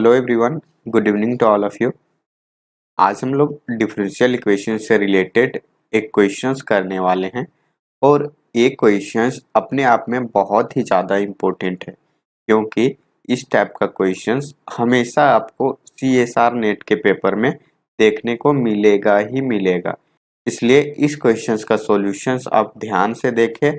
Hello everyone, good evening to all of you. आज हम लोग डिफरेंशियल इक्वेशन से रिलेटेड एक क्वेश्चंस करने वाले हैं और ये क्वेश्चंस अपने आप में बहुत ही ज़्यादा इम्पोर्टेंट है क्योंकि इस टाइप का क्वेश्चंस हमेशा आपको CSR नेट के पेपर में देखने को मिलेगा ही मिलेगा। इसलिए इस क्वेश्चंस का सॉल्यूशंस आप ध्यान से देखें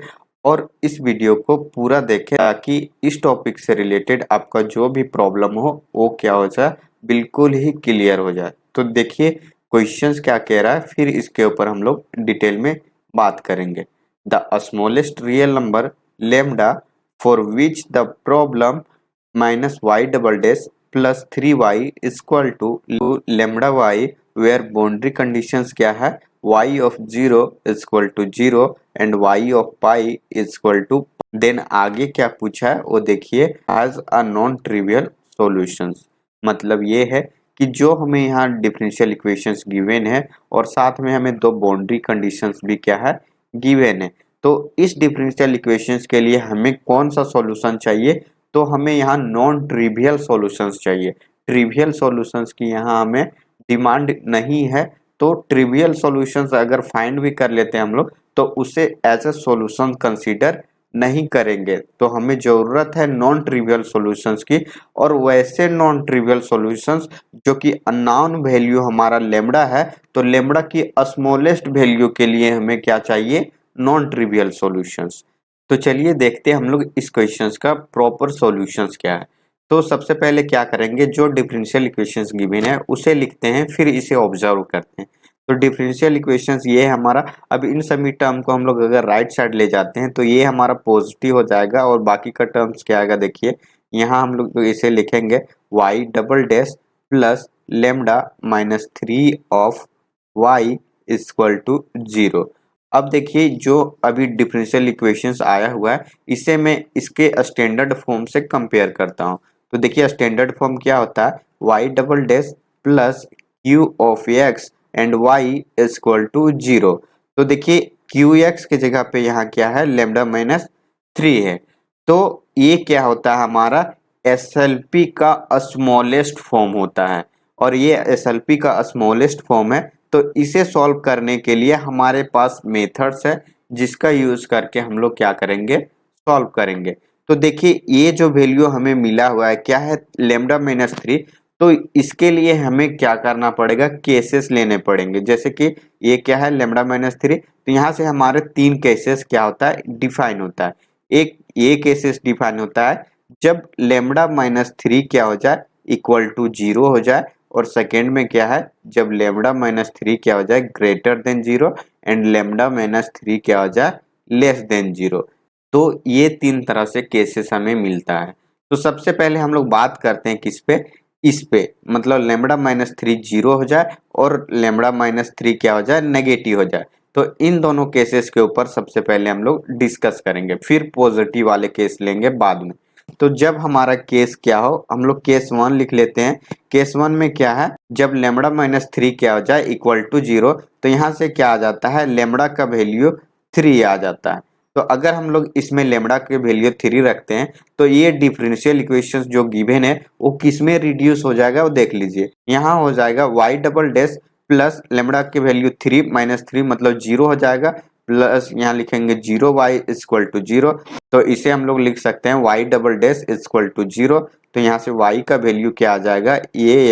और इस वीडियो को पूरा देखें ताकि इस टॉपिक से रिलेटेड आपका जो भी प्रॉब्लम हो वो क्या हो जाए, बिल्कुल ही क्लियर हो जाए। तो देखिए क्वेश्चंस क्या कह रहा है, फिर इसके ऊपर हम लोग डिटेल में बात करेंगे। The smallest real number lambda for which the problem -y double dash plus 3y equal to lambda y where boundary conditions क्या है, y of 0 equal to 0 and y of pi equal to. Then आगे क्या पूछा है वो देखिए, has a non trivial solutions. मतलब ये है कि जो हमें यहाँ डिफरेंशियल इक्वेशंस गिवन है और साथ में हमें दो बाउंड्री कंडीशंस भी क्या है गिवन है। तो इस डिफरेंशियल इक्वेशंस के लिए हमें कौन सा सॉल्यूशन चाहिए, तो हमें यहाँ नॉन ट्रिवियल सॉल्यूशंस चाहिए। ट्रिवियल सॉल्यूशंस की यहाँ हमें डिमांड नहीं है, तो ट्रिवियल सॉल्यूशंस अगर फाइंड भी कर लेते हैं हम लोग तो उसे एज ए सॉल्यूशन कंसीडर नहीं करेंगे। तो हमें जरूरत है नॉन ट्रिवियल सॉल्यूशंस की, और वैसे नॉन ट्रिवियल सॉल्यूशंस जो कि अननोन वैल्यू हमारा लेम्डा है, तो लेम्डा की स्मॉलेस्ट वैल्यू के लिए हमें क्या चाहिए, नॉन ट्रिवियल सॉल्यूशंस। तो चलिए देखते हैं हम लोग इस क्वेश्चंस का प्रॉपर सॉल्यूशंस क्या है। तो सबसे पहले क्या करेंगे, जो डिफरेंशियल इक्वेशंस गिवन है उसे लिखते हैं, फिर इसे ऑब्जर्व करते हैं। तो डिफरेंशियल इक्वेशंस ये है हमारा। अब इन सभी टर्म को हम लोग अगर राइट साइड ले जाते हैं तो ये हमारा पॉजिटिव हो जाएगा और बाकी का टर्म्स क्या आएगा देखिए, यहाँ हम लोग तो इसे लिखेंगे y double dash plus lambda -3 of y equal to 0। अब देखिए जो अभी डिफरेंशियल इक्वेशंस आया हुआ है इसे मैं इसके स्टैंडर्ड फॉर्म से कंपेयर करता हूँ। तो देखिए स्टैंडर्ड फॉर्म क्या होता है, y double dash plus q of x and y equal to 0। तो देखिए qx के जगह पे यहाँ क्या है, लेम्डा -3 है। तो ये क्या होता है, हमारा SLP का स्मॉलेस्ट फॉर्म होता है और ये SLP का स्मॉलेस्ट फॉर्म है। तो इसे सॉल्व करने के लिए हमारे पास मेथड्स है जिसका यूज करके हम लोग क्या करेंगे, सॉल्व करेंगे। तो देखिए ये जो वैल्यू हमें मिला हुआ है क्या है, लेम्डा -3। तो इसके लिए हमें क्या करना पड़ेगा, केसेस लेने पड़ेंगे। जैसे कि ये क्या है, लेम्डा -3। तो यहाँ से हमारे तीन केसेस क्या होता है, डिफाइन होता है। एक ये केसेस डिफाइन होता है जब लेम्डा -3 क्या हो जाए, इक्वल टू 0 हो जाए, और सेकेंड में क्या है, जब लेम्डा -3 क्या हो जाए, ग्रेटर देन 0, एंड लेम्डा -3 क्या हो जाए, लेस देन 0। तो ये तीन तरह से केसेस हमें मिलता है। तो सबसे पहले हम लोग बात करते हैं किस पे, इस पे, मतलब लेम्डा -3 0 हो जाए और लेम्डा -3 क्या हो जाए, नेगेटिव हो जाए। तो इन दोनों केसेस के ऊपर सबसे पहले हम लोग डिस्कस करेंगे, फिर पॉजिटिव वाले केस लेंगे बाद में। तो जब हमारा केस क्या हो, हम लोग केस 1 लिख लेते हैं। केस 1 में क्या है, जब लेम्डा -3 क्या हो जाए, इक्वल टू 0, तो यहाँ से क्या आ जाता है, लेम्डा का वैल्यू 3 आ जाता है। तो अगर हम लोग इसमें लेम्डा के वैल्यू 3 रखते हैं तो ये डिफरेंशियल इक्वेशंस जो गिवन है वो किस में रिड्यूस हो जाएगा, वो देख लीजिए। यहाँ हो जाएगा y double dash plus lambda के वैल्यू 3 -3 मतलब 0 हो जाएगा, प्लस यहाँ लिखेंगे 0y इक्वल टू 0। तो इसे हम लोग लिख सकते हैं y double dash equal to 0। तो यहाँ से y का वैल्यू क्या आ जाएगा,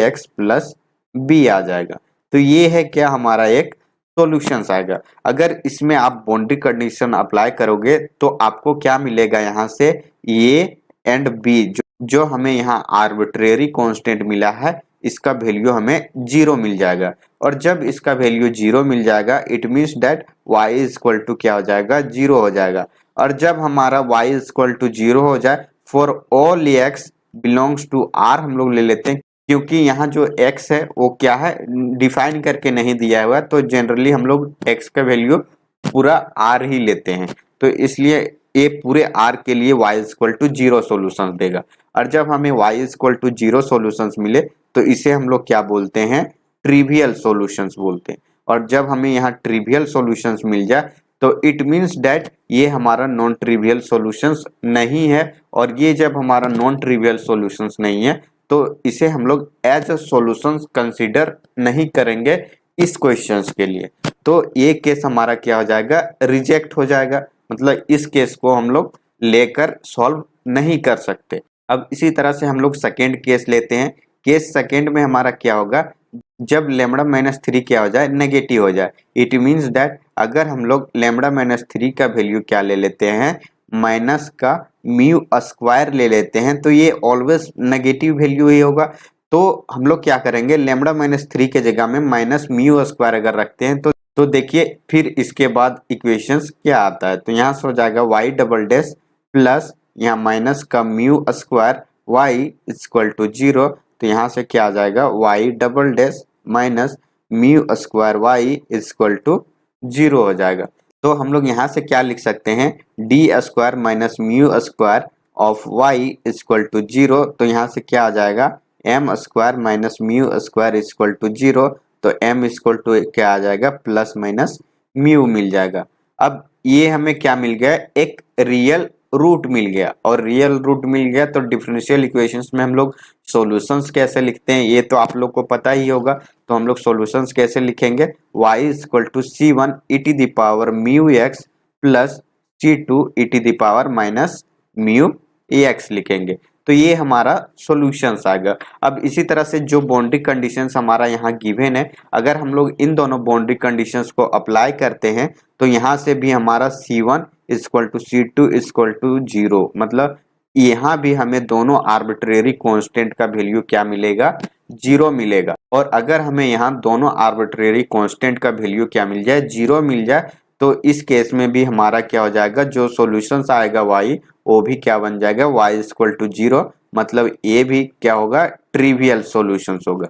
ax प्लस b आ जाएगा। तो ये है क्या, हमारा एक सॉल्यूशंस आएगा। अगर इसमें आप बाउंड्री कंडीशन अप्लाई करोगे तो आपको क्या मिलेगा, यहाँ से a एंड b जो हमें यहाँ आर्बिट्रेरी कांस्टेंट मिला है, इसका वैल्यू हमें 0 मिल जाएगा। और जब इसका वैल्यू 0 मिल जाएगा, it means that y equal to क्या हो जाएगा, 0 हो जाएगा। और जब हमारा y इक्वल टू 0 हो जाए, for all x belongs to r हम लोग ले लेते हैं, क्योंकि यहाँ जो x है वो क्या है, डिफाइन करके नहीं दिया हुआ है। तो जनरली हम लोग x का वैल्यू पूरा r ही लेते हैं, तो इसलिए ये पूरे r के लिए y इक्वल टू 0 सोल्यूशन देगा। और जब हमें y इक्वल टू 0 सोल्यूशंस मिले तो इसे हम लोग क्या बोलते हैं, ट्रिवियल सॉल्यूशंस बोलते हैं। और जब हमें यहाँ ट्रिवियल सॉल्यूशंस मिल जाए तो इट मीन्स दैट ये हमारा नॉन ट्रिवियल सॉल्यूशंस नहीं है। और ये जब हमारा नॉन ट्रिवियल सॉल्यूशंस नहीं है तो इसे हम लोग एज अ सॉल्यूशन कंसीडर नहीं करेंगे इस क्वेश्चंस के लिए। तो ये केस हमारा क्या हो जाएगा, रिजेक्ट हो जाएगा, मतलब इस केस को हम लोग लेकर सॉल्व नहीं कर सकते। अब इसी तरह से हम लोग सेकेंड केस लेते हैं। केस सेकेंड में हमारा क्या होगा, जब लेमड़ा माइनस 3 क्या हो जाए, नेगेटिव हो जाए। इट मीन्स दैट अगर हम लोग लेमड़ा माइनस 3 का वैल्यू क्या ले लेते हैं, माइनस का म्यू स्क्वायर ले लेते हैं, तो ये ऑलवेज नेगेटिव वैल्यू ही होगा। तो हम लोग क्या करेंगे, लेमड़ा माइनस 3 के जगह में माइनस म्यू स्क्वायर अगर रखते हैं तो देखिए फिर इसके बाद इक्वेशंस क्या आता है। तो यहाँ से हो जाएगा वाई डबल डैश प्लस यहाँ माइनस का mu square Y equal to 0। तो यहाँ से क्या आ जाएगा, Y double dash minus mu square Y equal to 0 हो जाएगा। तो हम लोग यहाँ से क्या लिख सकते हैं, D square minus mu square of Y equal to 0। तो यहाँ से क्या आ जाएगा, M square minus mu square equal to 0। तो एम इक्वल टू क्या आ जाएगा, प्लस माइनस म्यू मिल जाएगा। अब ये हमें क्या मिल गया, एक रियल रूट मिल गया, और रियल रूट मिल गया तो डिफरेंशियल इक्वेशंस में हम लोग सॉल्यूशंस कैसे लिखते हैं ये तो आप लोग को पता ही होगा। तो हम लोग सॉल्यूशंस कैसे लिखेंगे, y equal to c1 e to the power mu X plus c2 e to the power minus mu X लिखेंगे। तो ये हमारा सॉल्यूशंस आएगा। अब इसी तरह से जो बाउंड्री कंडीशंस हमारा यहाँ गिवन है, अगर हम लोग इन दोनों बाउंड्री कंडीशंस को अप्लाई करते हैं तो यहाँ से भी हमारा c1 equal to c2 equal to 0, मतलब यहाँ भी हमें दोनों आर्बिट्रेरी कांस्टेंट का वैल्यू क्या मिलेगा, 0 मिलेगा। और अगर हमें यहाँ दोनों आर्बिट्रेरी कांस्टेंट का वैल्यू क्या मिल जाए, 0 मिल जाए, तो इस केस में भी हमारा क्या हो जाएगा, जो सॉल्यूशंस आएगा y वो भी क्या बन जाएगा, y इक्वल टू 0, मतलब ये भी क्या होगा, ट्रिवियल सॉल्यूशंस होगा।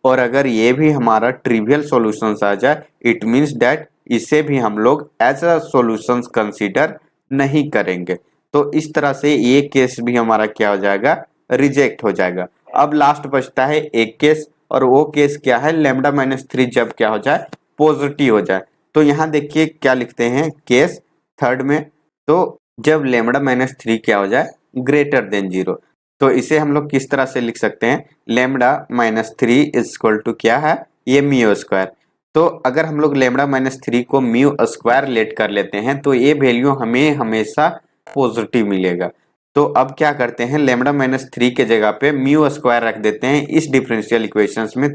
और अगर ये भी हमारा ट्रिवियल सॉल्यूशंस आ जाए, इट मींस दैट इसे भी हम लोग एज अ सॉल्यूशंस कंसीडर नहीं करेंगे। तो इस तरह से ये केस भी हमारा क्या हो जाएगा, रिजेक्ट हो जाएगा। अब लास्ट बचता है एक केस, और वो केस क्या है, लेमडा माइनस 3 जब क्या हो जाए, पॉजिटिव हो जाए। तो यहाँ देखिए क्या लिखते हैं केस थर्ड में, तो जब लेमडा माइनस 3 क्या हो जाए, ग्रेटर देन 0। तो इसे हम लोग किस तरह से लिख सकते हैं, लेमडा माइनस 3 इक्वल टू क्या है, ये म्यू स्क्वायर। तो अगर हम लोग लेमडा माइनस 3 को म्यू स्क्वायर लेट कर लेते हैं तो ये वैल्यू हमें हमेशा पॉजिटिव मिलेगा। तो अब क्या करते हैं, लेमडा माइनस 3 के जगह पे म्यू स्क्वायर रख देते हैं इस डिफरेंशियल इक्वेशंस में।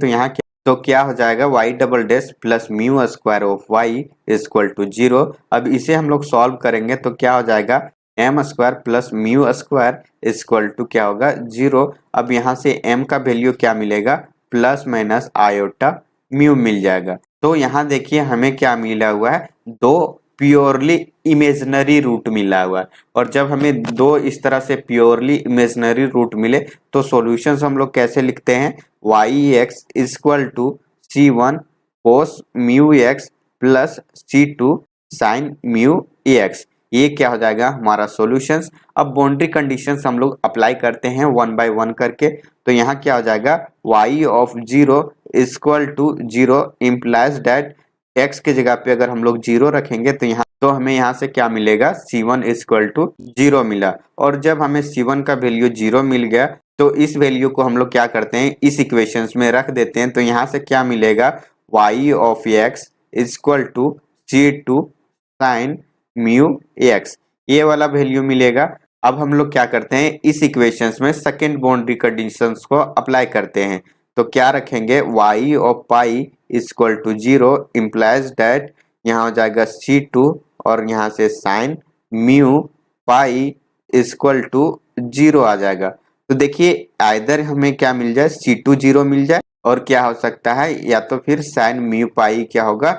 तो क्या हो जाएगा, Y double dash plus mu square of Y equal to 0। अब इसे हम लोग सॉल्व करेंगे तो क्या हो जाएगा, M square plus mu square equal to क्या होगा, 0। अब यहाँ से m का वैल्यू क्या मिलेगा, प्लस माइनस आयोटा म्यू मिल जाएगा। तो यहाँ देखिए हमें क्या मिला हुआ है, दो प्योरली इमेजिनरी रूट मिला हुआ है। और जब हमें दो इस तरह से प्योरली इमेजिनरी रूट मिले तो सॉल्यूशंस हम लोग कैसे लिखते हैं, Y X equal to c1 cos mu X plus c2 sine mu X. ये क्या हो जाएगा, हमारा सॉल्यूशंस। अब बाउंड्री कंडीशंस हम लोग अप्लाई करते हैं 1 बाय 1 करके। तो यहाँ क्या हो जाएगा, y of 0 equal to 0 implies that x के जगह पे अगर हम लोग 0 रखेंगे तो हमें यहाँ से क्या मिलेगा, c1 इक्वल टू 0 मिला। और जब हमें c1 का वैल्यू 0 मिल गया तो इस वैल्यू को हम लोग क्या करते हैं, इस इक्वेशंस में रख देते हैं। तो यहाँ से क्या मिलेगा, y of x equal to c2 sine mu X, ये वाला वैल्यू मिलेगा। अब हम लोग क्या करते हैं, इस इक्वेशंस में सेकेंड बाउंड्री कंडीशंस को अप्लाई करते हैं। तो क्या रखेंगे, y of pi equal to 0 implies that यहाँ हो जाएगा c2 और यहाँ से sine mu pi equal to 0 आ जाएगा। तो देखिए आइदर हमें क्या मिल जाए, c2 0 मिल जाए, और क्या हो सकता है, या तो फिर साइन म्यू पाई क्या होगा,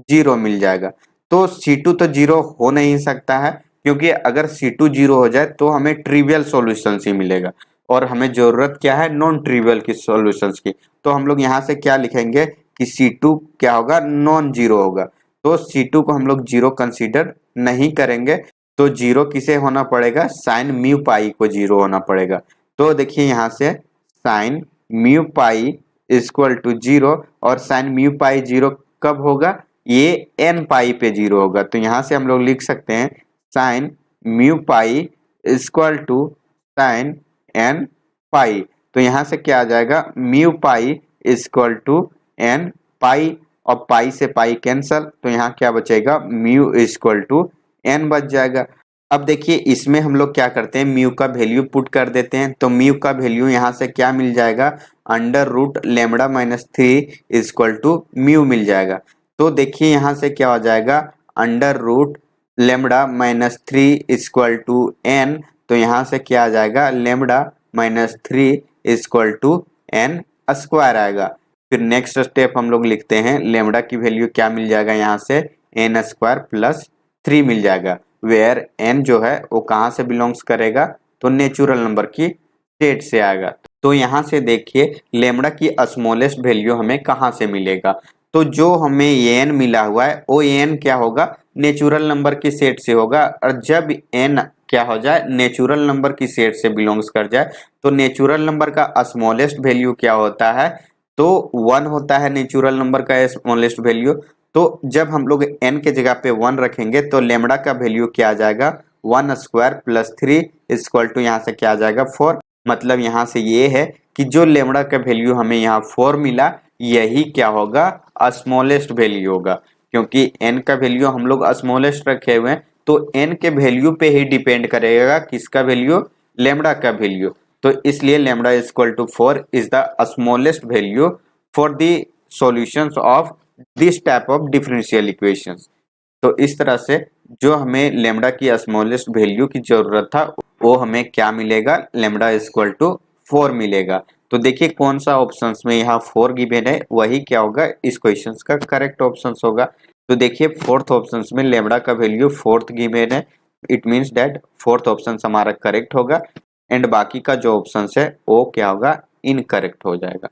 0 मिल जाएगा। तो c2 तो 0 हो नहीं सकता है, क्योंकि अगर c2 0 हो जाए तो हमें ट्रिवियल सॉल्यूशंस ही मिलेगा, और हमें जरूरत क्या है, नॉन ट्रिवियल की सॉल्यूशंस की। तो हम लोग यहाँ से क्या लिखेंगे कि c2 क्या होगा, नॉन जीरो होगा। तो c2 को हम लोग 0 कंसीडर नहीं करेंगे। तो 0 किसे होना पड़ेगा, साइन म्यू पाई को 0 होना पड़ेगा। तो देखिए यहाँ से sine mu pi equal to 0, और साइन म्यू पाई 0 कब होगा, ये एन पाई पे 0 होगा। तो यहाँ से हम लोग लिख सकते हैं sine mu pi equal to sine n pi. तो यहाँ से क्या आ जाएगा, mu pi equal to n pi, और पाई से पाई कैंसल, तो यहाँ क्या बचेगा, म्यू इक्वल टू एन बच जाएगा। अब देखिए इसमें हम लोग क्या करते हैं, म्यू का वैल्यू पुट कर देते हैं, तो म्यू का वैल्यू यहाँ से क्या मिल जाएगा, under root lambda minus 3 equal to mu मिल जाएगा। तो देखिए यहाँ से क्या हो जाएगा, under root lambda minus 3 equal to n, तो यहाँ से क्या आ जाएगा, lambda minus 3 equal to n square आएगा। फिर नेक्स्ट स्टेप हम लोग लिखते हैं, लेमड़ा की वैल्यू क्या मिल जाएगा, यहाँ से एन स्क्वायर प्लस 3 मिल जाएगा, वेयर एन जो है वो कहाँ से बिलोंग्स करेगा, तो नेचुरल नंबर की सेट से आएगा। तो यहाँ से देखिए लेमड़ा की स्मॉलेस्ट वैल्यू हमें कहाँ से मिलेगा, तो जो हमें एन मिला हुआ है वो एन क्या होगा, नेचुरल नंबर की सेट से होगा। और जब एन क्या हो जाए, नेचुरल नंबर की सेट से बिलोंग्स कर जाए, तो नेचुरल नंबर का स्मॉलेस्ट वैल्यू क्या होता है, तो 1 होता है नेचुरल नंबर का स्मॉलेस्ट वैल्यू। तो जब हम लोग n के जगह पे 1 रखेंगे तो लेमड़ा का वैल्यू क्या आ जाएगा, 1 स्क्वायर प्लस 3 इक्वल टू यहाँ से क्या आ जाएगा 4। मतलब यहाँ से ये है कि जो लेमड़ा का वैल्यू हमें यहाँ 4 मिला, यही क्या होगा, स्मॉलेस्ट वैल्यू होगा। क्योंकि n का वैल्यू हम लोग स्मॉलेस्ट रखे हुए हैं, तो n के वैल्यू पे ही डिपेंड करेगा किसका वैल्यू, लेमड़ा का वैल्यू। तो इसलिए lambda equal to 4 is the smallest value for the solutions of this type of differential equations. तो इस तरह से जो हमें लेमड़ा की स्मॉलेस्ट वैल्यू की जरूरत था वो हमें क्या मिलेगा, लेमड़ा इक्वल टू 4 मिलेगा। तो देखिए कौन सा ऑप्शन में यहाँ 4 गिवन है, वही क्या होगा, इस क्वेश्चन का करेक्ट ऑप्शन होगा। तो देखिए फोर्थ ऑप्शन में लेमड़ा का वैल्यू 4th गिवन है, it means that fourth option हमारा करेक्ट होगा, एंड बाकी का जो ऑप्शन है वो क्या होगा, इनकरेक्ट हो जाएगा।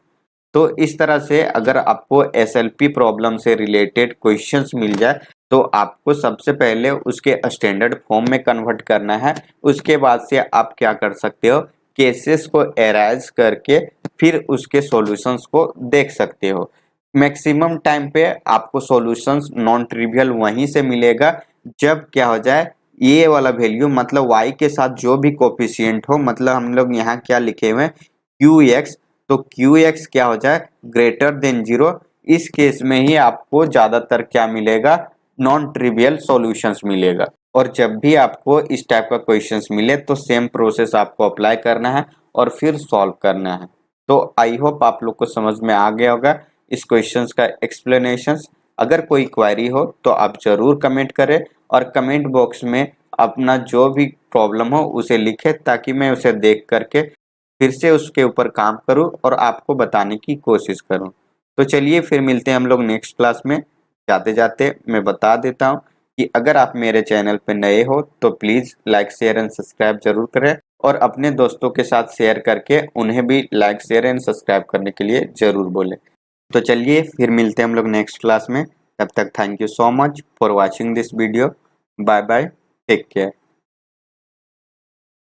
तो इस तरह से अगर आपको एसएलपी प्रॉब्लम से रिलेटेड क्वेश्चंस मिल जाए तो आपको सबसे पहले उसके स्टैंडर्ड फॉर्म में कन्वर्ट करना है। उसके बाद से आप क्या कर सकते हो, केसेस को एराइज करके फिर उसके सॉल्यूशंस को देख सकते हो। मैक्सिमम टाइम पे आपको सॉल्यूशंस नॉन ट्रिवियल वहीं से मिलेगा जब क्या हो जाए, ये वाला वैल्यू मतलब y के साथ जो भी कोफिशिएंट हो, मतलब हम लोग यहाँ क्या लिखे हुए हैं qx, तो qx क्या हो जाए ग्रेटर देन 0। इस केस में ही आपको ज्यादातर क्या मिलेगा, नॉन ट्रिवियल सॉल्यूशंस मिलेगा। और जब भी आपको इस टाइप का क्वेश्चंस मिले तो सेम प्रोसेस आपको अप्लाई करना है और फिर सॉल्व करना है। तो आई होप आप लोग को समझ में आ गया होगा इस क्वेश्चंस का एक्सप्लेनेशंस। अगर कोई क्वेरी हो तो आप जरूर कमेंट करें और कमेंट बॉक्स में अपना जो भी प्रॉब्लम हो उसे लिखें, ताकि मैं उसे देख करके फिर से उसके ऊपर काम करूं और आपको बताने की कोशिश करूं। तो चलिए फिर मिलते हैं हम लोग नेक्स्ट क्लास में। जाते जाते मैं बता देता हूं कि अगर आप मेरे चैनल पर नए हो तो please like share and subscribe जरूर करें, और अपने दोस्तों के साथ शेयर करके उन्हें भी लाइक शेयर एंड सब्सक्राइब करने के लिए ज़रूर बोलें। तो चलिए फिर मिलते हैं हम लोग नेक्स्ट क्लास में। तब तक thank you so much for watching this video. Bye bye, take care.